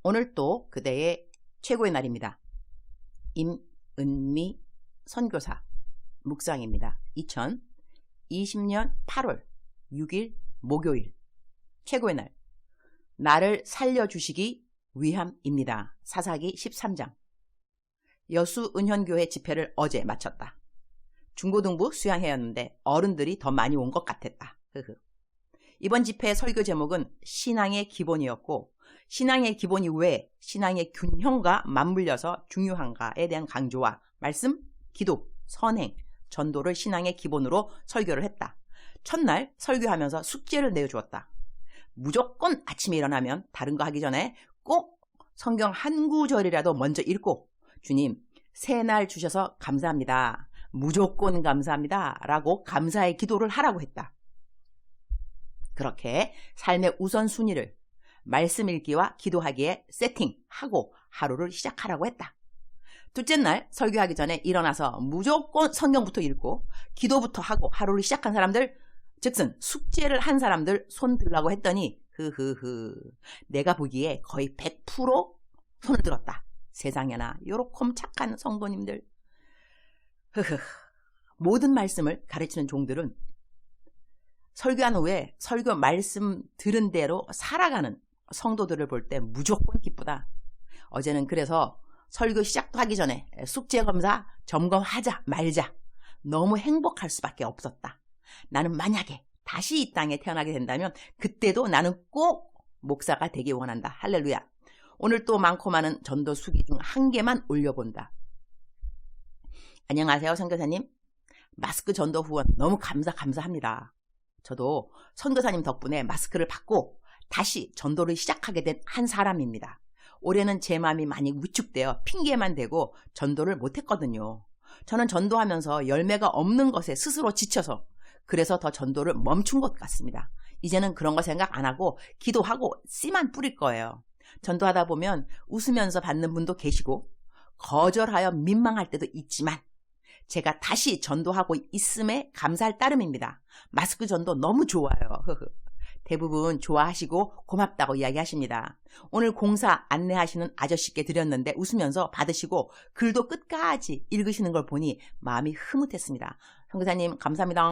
오늘 또 그대의 최고의 날입니다. 임은미 선교사 묵상입니다. 2020년 8월 6일 목요일 최고의 날, 나를 살려주시기 위함입니다. 사사기 13장. 여수 은현교회 집회를 어제 마쳤다. 중고등부 수양회였는데 어른들이 더 많이 온 것 같았다. 이번 집회의 설교 제목은 신앙의 기본이었고, 신앙의 기본이 왜 신앙의 균형과 맞물려서 중요한가에 대한 강조와 말씀, 기도, 선행, 전도를 신앙의 기본으로 설교를 했다. 첫날 설교하면서 숙제를 내어주었다. 무조건 아침에 일어나면 다른 거 하기 전에 꼭 성경 한 구절이라도 먼저 읽고, 주님, 새 날 주셔서 감사합니다, 무조건 감사합니다 라고 감사의 기도를 하라고 했다. 그렇게 삶의 우선순위를 말씀 읽기와 기도하기에 세팅하고 하루를 시작하라고 했다. 둘째 날 설교하기 전에 일어나서 무조건 성경부터 읽고 기도부터 하고 하루를 시작한 사람들, 즉슨 숙제를 한 사람들 손 들라고 했더니 내가 보기에 거의 100% 손을 들었다. 세상에나 요렇게 착한 성도님들. 모든 말씀을 가르치는 종들은 설교한 후에 설교 말씀 들은 대로 살아가는 성도들을 볼 때 무조건 기쁘다. 어제는 그래서 설교 시작도 하기 전에 숙제 검사 점검하자 말자. 너무 행복할 수밖에 없었다. 나는 만약에 다시 이 땅에 태어나게 된다면 그때도 나는 꼭 목사가 되기 원한다. 할렐루야. 오늘 또 많고 많은 전도 수기 중 한 개만 올려본다. 안녕하세요, 선교사님. 마스크 전도 후원 너무 감사합니다. 저도 선교사님 덕분에 마스크를 받고 다시 전도를 시작하게 된 한 사람입니다. 올해는 제 마음이 많이 위축되어 핑계만 대고 전도를 못했거든요. 저는 전도하면서 열매가 없는 것에 스스로 지쳐서 그래서 더 전도를 멈춘 것 같습니다. 이제는 그런 거 생각 안 하고 기도하고 씨만 뿌릴 거예요. 전도하다 보면 웃으면서 받는 분도 계시고 거절하여 민망할 때도 있지만 제가 다시 전도하고 있음에 감사할 따름입니다. 마스크 전도 너무 좋아요. 대부분 좋아하시고 고맙다고 이야기하십니다. 오늘 공사 안내하시는 아저씨께 드렸는데 웃으면서 받으시고 글도 끝까지 읽으시는 걸 보니 마음이 흐뭇했습니다. 선교사님 감사합니다.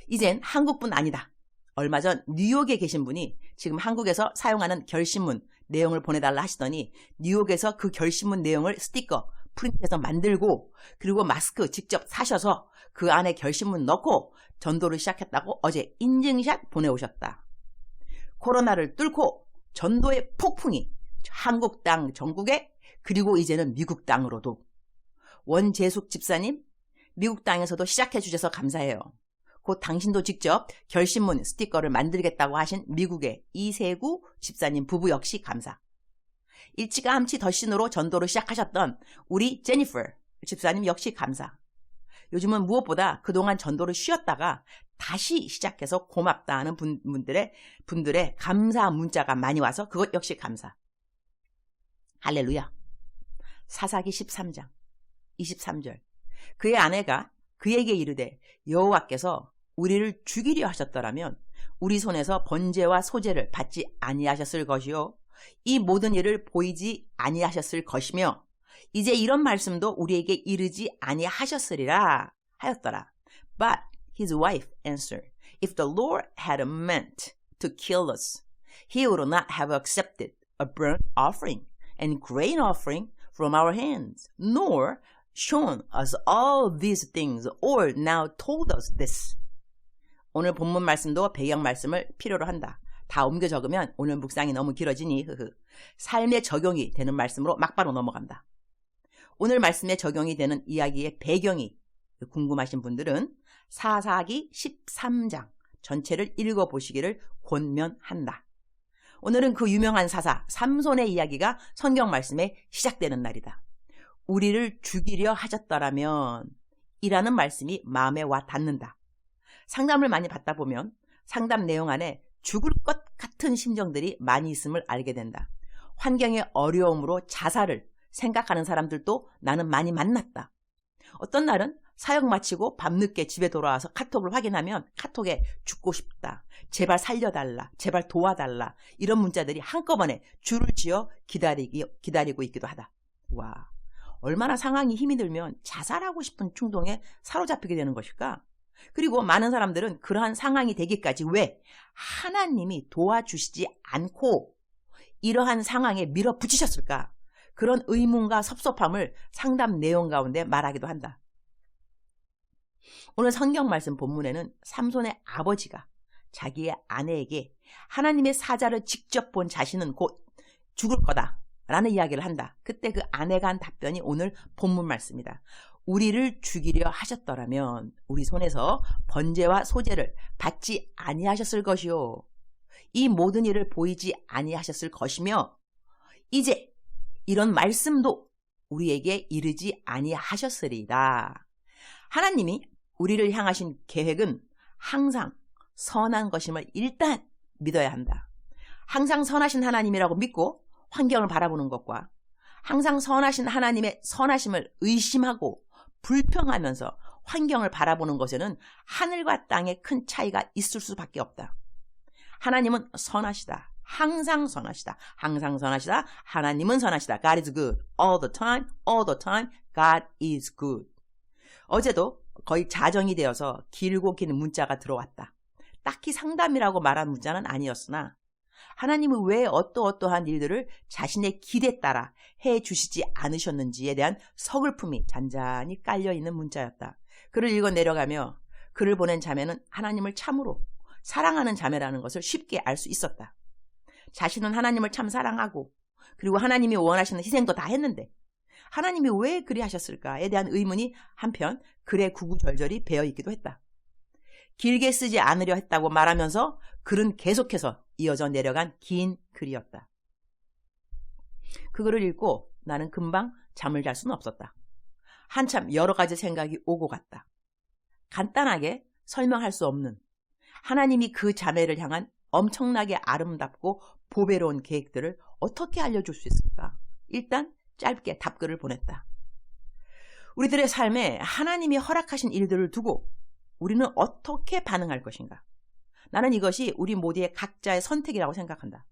이젠 한국뿐 아니다. 얼마 전 뉴욕에 계신 분이 지금 한국에서 사용하는 결신문 내용을 보내달라 하시더니 뉴욕에서 그 결신문 내용을 스티커 프린트해서 만들고 그리고 마스크 직접 사셔서 그 안에 결신문 넣고 전도를 시작했다고 어제 인증샷 보내오셨다. 코로나를 뚫고 전도의 폭풍이 한국 땅 전국에 그리고 이제는 미국 땅으로도. 원재숙 집사님, 미국 땅에서도 시작해 주셔서 감사해요. 곧 당신도 직접 결신문 스티커를 만들겠다고 하신 미국의 이세구 집사님 부부 역시 감사. 일찌감치 덧신으로 전도를 시작하셨던 우리 제니퍼 집사님 역시 감사. 요즘은 무엇보다 그동안 전도를 쉬었다가 다시 시작해서 고맙다 하는 분들의 감사 문자가 많이 와서 그것 역시 감사. 할렐루야. 사사기 13장 23절. 그의 아내가 그에게 이르되 여호와께서 우리를 죽이려 하셨더라면 우리 손에서 번제와 소제를 받지 아니하셨을 것이요 이 모든 일을 보이지 아니하셨을 것이며 이제 이런 말씀도 우리에게 이르지 아니하셨으리라 하였더라. But his wife answered, If the Lord had meant to kill us, he would not have accepted a burnt offering and grain offering from our hands, nor shown us all these things, or now told us this. 오늘 본문 말씀도 배경 말씀을 필요로 한다. 다 옮겨 적으면 오늘 묵상이 너무 길어지니 삶에 적용이 되는 말씀으로 막바로 넘어간다. 오늘 말씀에 적용이 되는 이야기의 배경이 궁금하신 분들은 사사기 13장 전체를 읽어보시기를 권면한다. 오늘은 그 유명한 사사 삼손의 이야기가 성경 말씀에 시작되는 날이다. 우리를 죽이려 하셨더라면 이라는 말씀이 마음에 와 닿는다. 상담을 많이 받다 보면 상담 내용 안에 죽을 것 같은 심정들이 많이 있음을 알게 된다. 환경의 어려움으로 자살을 생각하는 사람들도 나는 많이 만났다. 어떤 날은 사역 마치고 밤늦게 집에 돌아와서 카톡을 확인하면 카톡에 죽고 싶다, 제발 살려달라, 제발 도와달라 이런 문자들이 한꺼번에 줄을 지어 기다리고 있기도 하다. 와, 얼마나 상황이 힘이 들면 자살하고 싶은 충동에 사로잡히게 되는 것일까? 그리고 많은 사람들은 그러한 상황이 되기까지 왜 하나님이 도와주시지 않고 이러한 상황에 밀어붙이셨을까? 그런 의문과 섭섭함을 상담 내용 가운데 말하기도 한다. 오늘 성경 말씀 본문에는 삼손의 아버지가 자기의 아내에게 하나님의 사자를 직접 본 자신은 곧 죽을 거다 라는 이야기를 한다. 그때 그 아내가 한 답변이 오늘 본문 말씀이다. 우리를 죽이려 하셨더라면 우리 손에서 번제와 소제를 받지 아니하셨을 것이요, 이 모든 일을 보이지 아니하셨을 것이며 이제 이런 말씀도 우리에게 이르지 아니하셨으리이다. 하나님이 우리를 향하신 계획은 항상 선한 것임을 일단 믿어야 한다. 항상 선하신 하나님이라고 믿고 환경을 바라보는 것과 항상 선하신 하나님의 선하심을 의심하고 불평하면서 환경을 바라보는 것에는 하늘과 땅의 큰 차이가 있을 수밖에 없다. 하나님은 선하시다. 항상 선하시다. 항상 선하시다. 하나님은 선하시다. God is good. All the time. All the time. God is good. 어제도 거의 자정이 되어서 길고 긴 문자가 들어왔다. 딱히 상담이라고 말한 문자는 아니었으나 하나님은 왜 어떠한 일들을 자신의 기대에 따라 해주시지 않으셨는지에 대한 서글픔이 잔잔히 깔려있는 문자였다. 글을 읽어 내려가며 글을 보낸 자매는 하나님을 참으로 사랑하는 자매라는 것을 쉽게 알 수 있었다. 자신은 하나님을 참 사랑하고 그리고 하나님이 원하시는 희생도 다 했는데 하나님이 왜 그리 하셨을까에 대한 의문이 한편 글에 구구절절이 배어있기도 했다. 길게 쓰지 않으려 했다고 말하면서 글은 계속해서 이어져 내려간 긴 글이었다. 그 글을 읽고 나는 금방 잠을 잘 수는 없었다. 한참 여러 가지 생각이 오고 갔다. 간단하게 설명할 수 없는 하나님이 그 자매를 향한 엄청나게 아름답고 보배로운 계획들을 어떻게 알려줄 수 있을까? 일단 짧게 답글을 보냈다. 우리들의 삶에 하나님이 허락하신 일들을 두고 우리는 어떻게 반응할 것인가? 나는 이것이 우리 모두의 각자의 선택이라고 생각한다.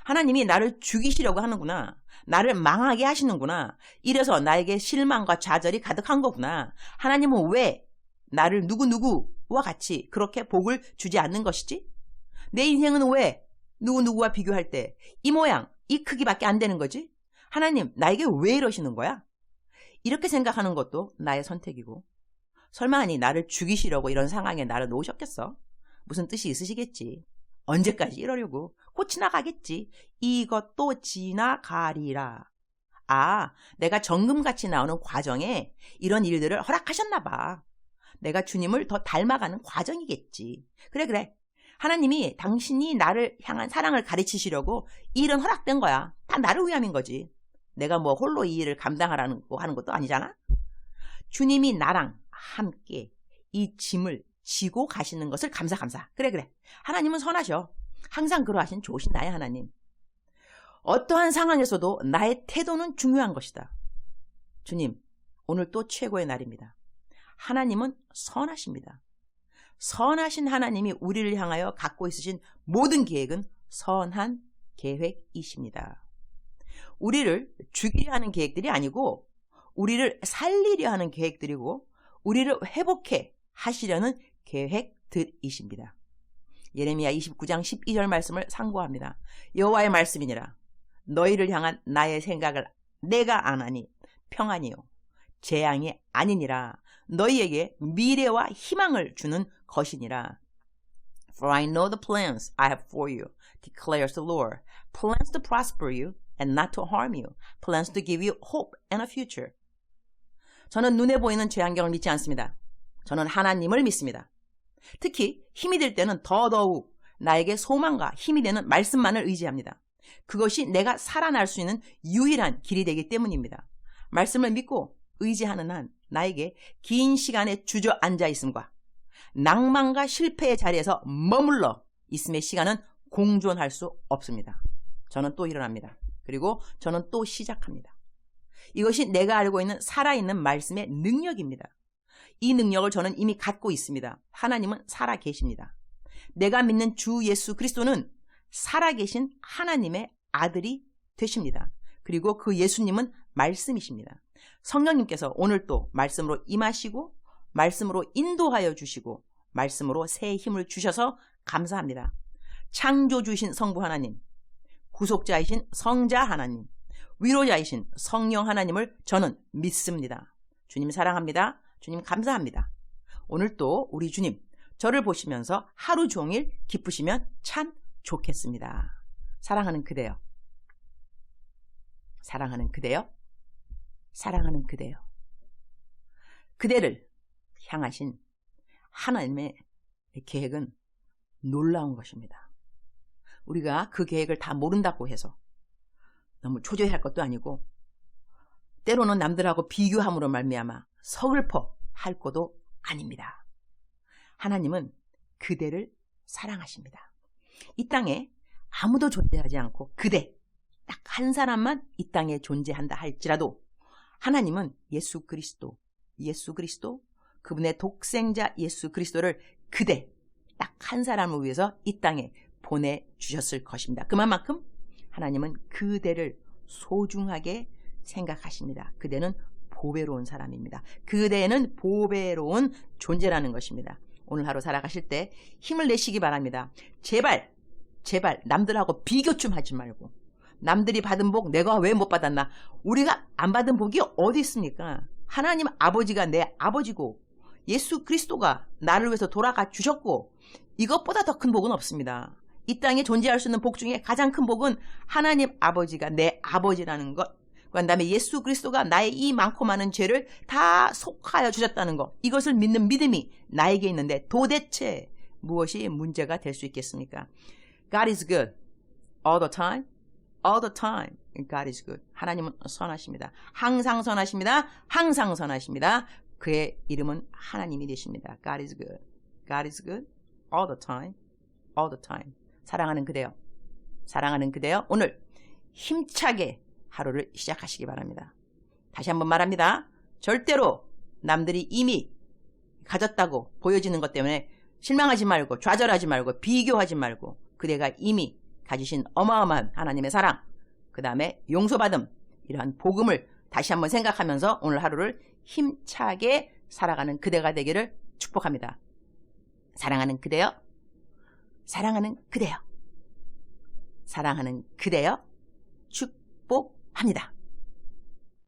하나님이 나를 죽이시려고 하는구나. 나를 망하게 하시는구나. 이래서 나에게 실망과 좌절이 가득한 거구나. 하나님은 왜 나를 누구누구와 같이 그렇게 복을 주지 않는 것이지? 내 인생은 왜 누구누구와 비교할 때 이 모양, 이 크기밖에 안 되는 거지? 하나님, 나에게 왜 이러시는 거야? 이렇게 생각하는 것도 나의 선택이고, 설마 아니 나를 죽이시려고 이런 상황에 나를 놓으셨겠어? 무슨 뜻이 있으시겠지? 언제까지 이러려고? 곧 지나가겠지. 이것도 지나가리라. 아, 내가 정금같이 나오는 과정에 이런 일들을 허락하셨나 봐. 내가 주님을 더 닮아가는 과정이겠지. 그래. 하나님이 당신이 나를 향한 사랑을 가르치시려고 이 일은 허락된 거야. 다 나를 위함인 거지. 내가 뭐 홀로 이 일을 감당하라는 거 하는 것도 아니잖아. 주님이 나랑 함께 이 짐을 지고 가시는 것을 감사. 그래. 하나님은 선하셔. 항상 그러하신 좋으신 나의 하나님. 어떠한 상황에서도 나의 태도는 중요한 것이다. 주님, 오늘 또 최고의 날입니다. 하나님은 선하십니다. 선하신 하나님이 우리를 향하여 갖고 있으신 모든 계획은 선한 계획이십니다. 우리를 죽이려 하는 계획들이 아니고 우리를 살리려 하는 계획들이고 우리를 회복해 하시려는 계획들이십니다. 예레미야 29장 12절 말씀을 상고합니다. 여호와의 말씀이니라. 너희를 향한 나의 생각을 내가 아나니 평안이요 재앙이 아니니라. 너희에게 미래와 희망을 주는 것이니라. For I know the plans I have for you, declares the Lord. Plans to prosper you and not to harm you. Plans to give you hope and a future. 저는 눈에 보이는 재앙경을 믿지 않습니다. 저는 하나님을 믿습니다. 특히 힘이 들 때는 더더욱 나에게 소망과 힘이 되는 말씀만을 의지합니다. 그것이 내가 살아날 수 있는 유일한 길이 되기 때문입니다. 말씀을 믿고 의지하는 한 나에게 긴 시간에 주저앉아 있음과 낭만과 실패의 자리에서 머물러 있음의 시간은 공존할 수 없습니다. 저는 또 일어납니다. 그리고 저는 또 시작합니다. 이것이 내가 알고 있는 살아있는 말씀의 능력입니다. 이 능력을 저는 이미 갖고 있습니다. 하나님은 살아 계십니다. 내가 믿는 주 예수 그리스도는 살아계신 하나님의 아들이 되십니다. 그리고 그 예수님은 말씀이십니다. 성령님께서 오늘 또 말씀으로 임하시고 말씀으로 인도하여 주시고 말씀으로 새 힘을 주셔서 감사합니다. 창조주이신 성부 하나님, 구속자이신 성자 하나님, 위로자이신 성령 하나님을 저는 믿습니다. 주님 사랑합니다. 주님 감사합니다. 오늘 또 우리 주님 저를 보시면서 하루 종일 기쁘시면 참 좋겠습니다. 사랑하는 그대여, 사랑하는 그대여, 사랑하는 그대여. 그대를 향하신 하나님의 계획은 놀라운 것입니다. 우리가 그 계획을 다 모른다고 해서 너무 초조해할 것도 아니고 때로는 남들하고 비교함으로 말미암아 서글퍼 할 것도 아닙니다. 하나님은 그대를 사랑하십니다. 이 땅에 아무도 존재하지 않고 그대 딱 한 사람만 이 땅에 존재한다 할지라도 하나님은 예수 그리스도 그분의 독생자 예수 그리스도를 그대 딱 한 사람을 위해서 이 땅에 보내주셨을 것입니다. 그만큼 하나님은 그대를 소중하게 생각하십니다. 그대는 보배로운 사람입니다. 그대는 보배로운 존재라는 것입니다. 오늘 하루 살아가실 때 힘을 내시기 바랍니다. 제발 남들하고 비교 좀 하지 말고 남들이 받은 복 내가 왜 못 받았나. 우리가 안 받은 복이 어디 있습니까? 하나님 아버지가 내 아버지고 예수 그리스도가 나를 위해서 돌아가 주셨고 이것보다 더 큰 복은 없습니다. 이 땅에 존재할 수 있는 복 중에 가장 큰 복은 하나님 아버지가 내 아버지라는 것, 그 다음에 예수 그리스도가 나의 이 많고 많은 죄를 다 속하여 주셨다는 것, 이것을 믿는 믿음이 나에게 있는데 도대체 무엇이 문제가 될 수 있겠습니까? God is good all the time. All the time. God is good. 하나님은 선하십니다. 항상 선하십니다. 항상 선하십니다. 그의 이름은 하나님이 되십니다. God is good. God is good. All the time. All the time. 사랑하는 그대여. 사랑하는 그대여. 오늘 힘차게 하루를 시작하시기 바랍니다. 다시 한번 말합니다. 절대로 남들이 이미 가졌다고 보여지는 것 때문에 실망하지 말고 좌절하지 말고 비교하지 말고 그대가 이미 가지신 어마어마한 하나님의 사랑, 그 다음에 용서받음, 이러한 복음을 다시 한번 생각하면서 오늘 하루를 힘차게 살아가는 그대가 되기를 축복합니다. 사랑하는 그대여, 사랑하는 그대여, 사랑하는 그대여 축복합니다.